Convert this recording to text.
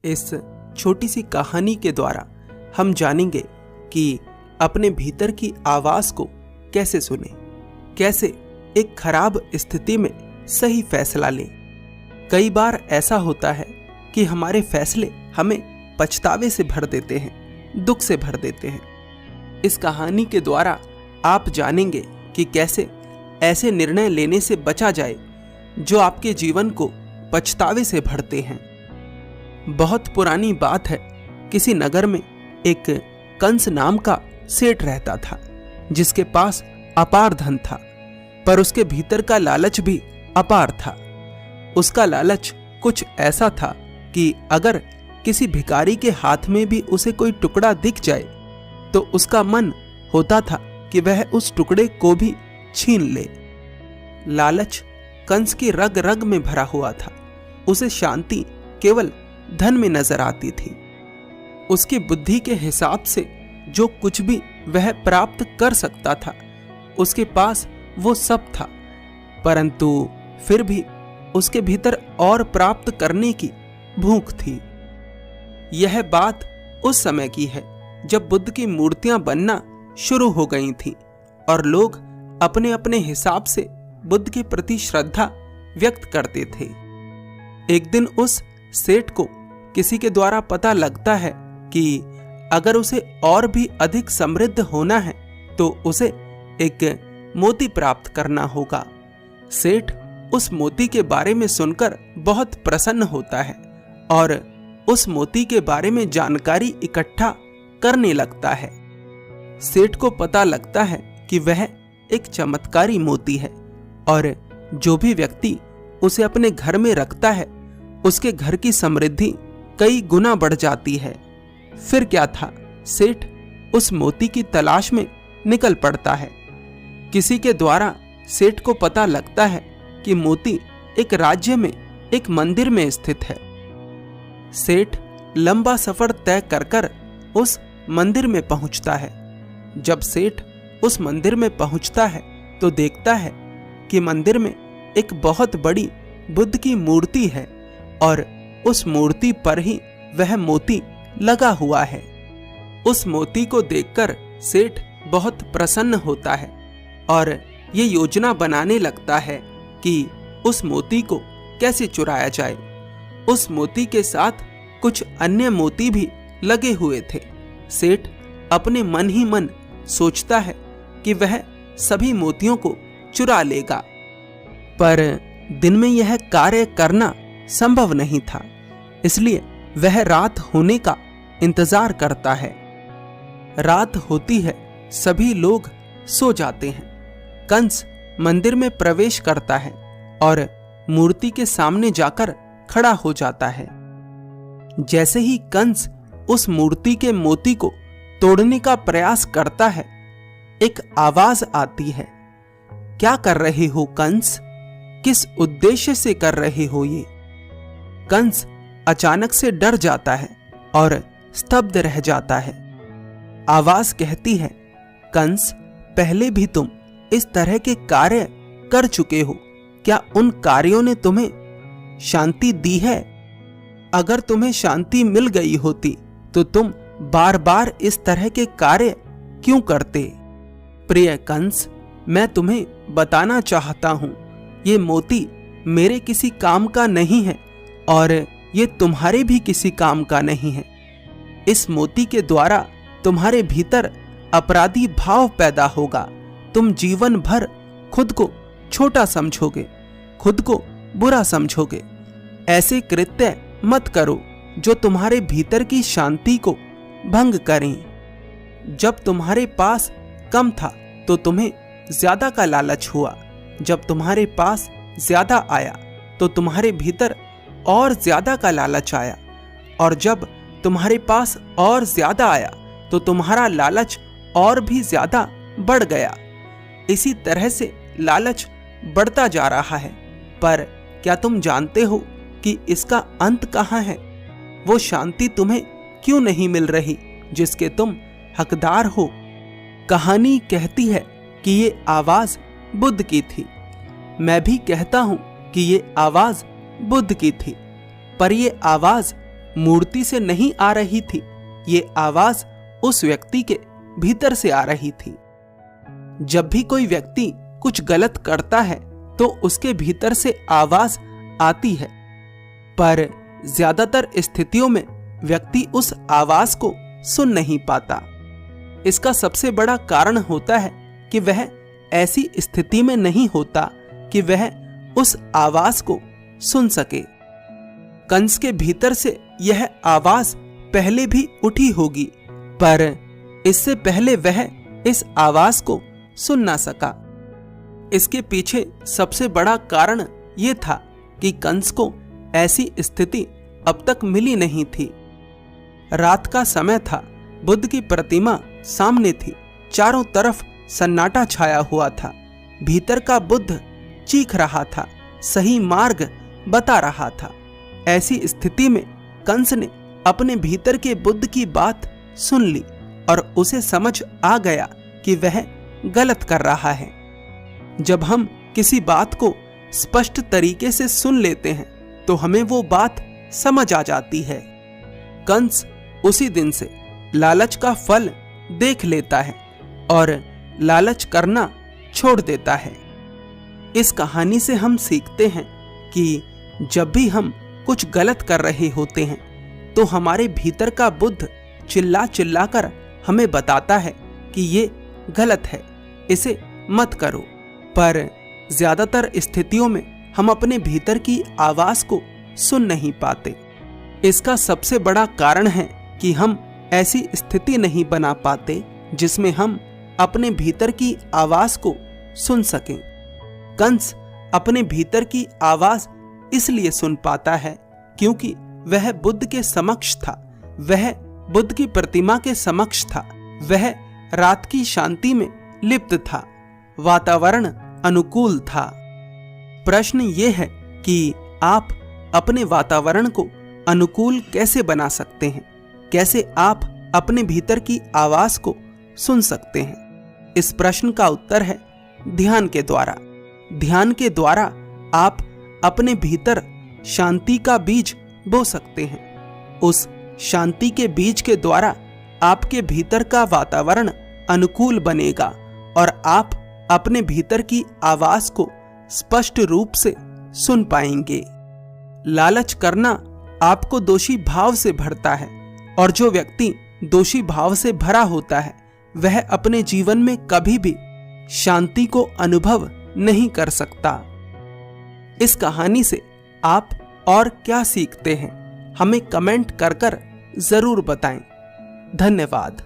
इस छोटी सी कहानी के द्वारा हम जानेंगे कि अपने भीतर की आवाज को कैसे सुने, कैसे एक खराब स्थिति में सही फैसला लें। कई बार ऐसा होता है कि हमारे फैसले हमें पछतावे से भर देते हैं, दुख से भर देते हैं। इस कहानी के द्वारा आप जानेंगे कि कैसे ऐसे निर्णय लेने से बचा जाए जो आपके जीवन को पछतावे से भरते हैं। बहुत पुरानी बात है, किसी नगर में एक कंस नाम का सेठ रहता था जिसके पास अपार धन था, पर उसके भीतर का लालच भी अपार था। उसका लालच कुछ ऐसा था कि अगर किसी भिखारी के हाथ में भी उसे कोई टुकड़ा दिख जाए तो उसका मन होता था कि वह उस टुकड़े को भी छीन ले। लालच कंस की रग रग में भरा हुआ था। उसे शांति केवल धन में नजर आती थी। उसकी बुद्धि के हिसाब से जो कुछ भी वह प्राप्त कर सकता था उसके पास वो सब था, परंतु फिर भी उसके भीतर और प्राप्त करने की भूख थी। यह बात उस समय की है जब बुद्ध की मूर्तियां बनना शुरू हो गई थीं और लोग अपने अपने हिसाब से बुद्ध के प्रति श्रद्धा व्यक्त करते थे। एक दिन उस सेठ को किसी के द्वारा पता लगता है कि अगर उसे और भी अधिक समृद्ध होना है तो उसे एक मोती प्राप्त करना होगा। सेठ उस मोती के बारे में सुनकर बहुत प्रसन्न होता है और उस मोती के बारे में जानकारी इकट्ठा करने लगता है। सेठ को पता लगता है कि वह एक चमत्कारी मोती है और जो भी व्यक्ति उसे अपने घर में रखता है उसके घर की समृद्धि कई गुना बढ़ जाती है। फिर क्या था, सेठ उस मोती की तलाश में निकल पड़ता है। किसी के द्वारा सेठ को पता लगता है कि मोती एक राज्य में एक मंदिर में स्थित है। सेठ लंबा सफर तय कर उस मंदिर में पहुंचता है। जब सेठ उस मंदिर में पहुंचता है तो देखता है कि मंदिर में एक बहुत बड़ी बुद्ध की मूर्ति है और उस मूर्ति पर ही वह मोती लगा हुआ है। उस मोती को देखकर सेठ बहुत प्रसन्न होता है और ये योजना बनाने लगता है कि उस मोती को कैसे चुराया जाए। उस मोती के साथ कुछ अन्य मोती भी लगे हुए थे। सेठ अपने मन ही मन सोचता है कि वह सभी मोतियों को चुरा लेगा, पर दिन में यह कार्य करना संभव नहीं था, इसलिए वह रात होने का इंतजार करता है। रात होती है, सभी लोग सो जाते हैं। कंस मंदिर में प्रवेश करता है और मूर्ति के सामने जाकर खड़ा हो जाता है। जैसे ही कंस उस मूर्ति के मोती को तोड़ने का प्रयास करता है, एक आवाज आती है, क्या कर रहे हो कंस? किस उद्देश्य से कर रहे हो ये? कंस अचानक से डर जाता है और स्तब्ध रह जाता है। आवाज कहती है, कंस, पहले भी तुम इस तरह के कार्य कर चुके हो। क्या उन कार्यों ने तुम्हें शांति दी है? अगर तुम्हें शांति मिल गई होती तो तुम बार बार इस तरह के कार्य क्यों करते? प्रिय कंस, मैं तुम्हें बताना चाहता हूं, ये मोती मेरे किसी काम का नहीं है और ये तुम्हारे भी किसी काम का नहीं है। इस मोती के द्वारा तुम्हारे भीतर अपराधी भाव पैदा होगा। तुम जीवन भर खुद को छोटा समझोगे, खुद को बुरा समझोगे। ऐसे कृत्य मत करो जो तुम्हारे भीतर की शांति को भंग करें। जब तुम्हारे पास कम था तो तुम्हें ज्यादा का लालच हुआ, जब तुम्हारे पास ज्यादा आया तो तुम्हारे भीतर और ज्यादा का लालच आया, और जब तुम्हारे पास और ज्यादा आया तो तुम्हारा लालच और भी ज्यादा बढ़ गया। इसी तरह से लालच बढ़ता जा रहा है, पर क्या तुम जानते हो कि इसका अंत कहाँ है? वो शांति तुम्हें क्यों नहीं मिल रही जिसके तुम हकदार हो? कहानी कहती है कि ये आवाज बुद्ध की थी। मैं भी कहता हूं कि ये आवाज बुद्ध की थी, पर ये आवाज मूर्ति से नहीं आ रही थी, ये आवाज उस व्यक्ति के भीतर से आ रही थी। जब भी कोई व्यक्ति कुछ गलत करता है तो उसके भीतर से आवाज आती है, पर ज्यादातर स्थितियों में व्यक्ति उस आवाज को सुन नहीं पाता। इसका सबसे बड़ा कारण होता है कि वह ऐसी स्थिति में नहीं होता कि वह उस आवाज को सुन सके। कंस के भीतर से यह आवाज पहले भी उठी होगी, पर इससे पहले वह इस आवाज को सुन ना सका। इसके पीछे सबसे बड़ा कारण यह था कि कंस को ऐसी स्थिति अब तक मिली नहीं थी। रात का समय था, बुद्ध की प्रतिमा सामने थी, चारों तरफ सन्नाटा छाया हुआ था। भीतर का बुद्ध चीख रहा था, सही मार्ग बता रहा था। ऐसी स्थिति में कंस ने अपने भीतर के बुद्ध की बात सुन ली और उसे समझ आ गया कि वह गलत कर रहा है। जब हम किसी बात को स्पष्ट तरीके से सुन लेते हैं तो हमें वो बात समझ आ जाती है। कंस उसी दिन से लालच का फल देख लेता है और लालच करना छोड़ देता है। इस कहानी से हम सीखते हैं कि जब भी हम कुछ गलत कर रहे होते हैं तो हमारे भीतर का बुद्ध चिल्ला चिल्ला कर हमें बताता है कि ये गलत है, इसे मत करो। पर ज्यादातर स्थितियों में हम अपने भीतर की आवाज को सुन नहीं पाते। इसका सबसे बड़ा कारण है कि हम ऐसी स्थिति नहीं बना पाते जिसमें हम अपने भीतर की आवाज को सुन सकें। कंस अपने भीतर की आवाज इसलिए सुन पाता है क्योंकि वह बुद्ध के समक्ष था, वह बुद्ध की प्रतिमा के समक्ष था, वह रात की शांति में लिप्त था, वातावरण अनुकूल था। प्रश्न ये है कि आप अपने वातावरण को अनुकूल कैसे बना सकते हैं, कैसे आप अपने भीतर की आवाज को सुन सकते हैं। इस प्रश्न का उत्तर है ध्यान के द्वारा। ध्यान के द्वारा आप अपने भीतर शांति का बीज बो सकते हैं। उस शांति के बीज के द्वारा आपके भीतर का वातावरण अनुकूल बनेगा और आप अपने भीतर की आवाज को स्पष्ट रूप से सुन पाएंगे। लालच करना आपको दोषी भाव से भरता है और जो व्यक्ति दोषी भाव से भरा होता है वह अपने जीवन में कभी भी शांति को अनुभव नहीं कर सकता। इस कहानी से आप और क्या सीखते हैं, हमें कमेंट कर जरूर बताएं। धन्यवाद।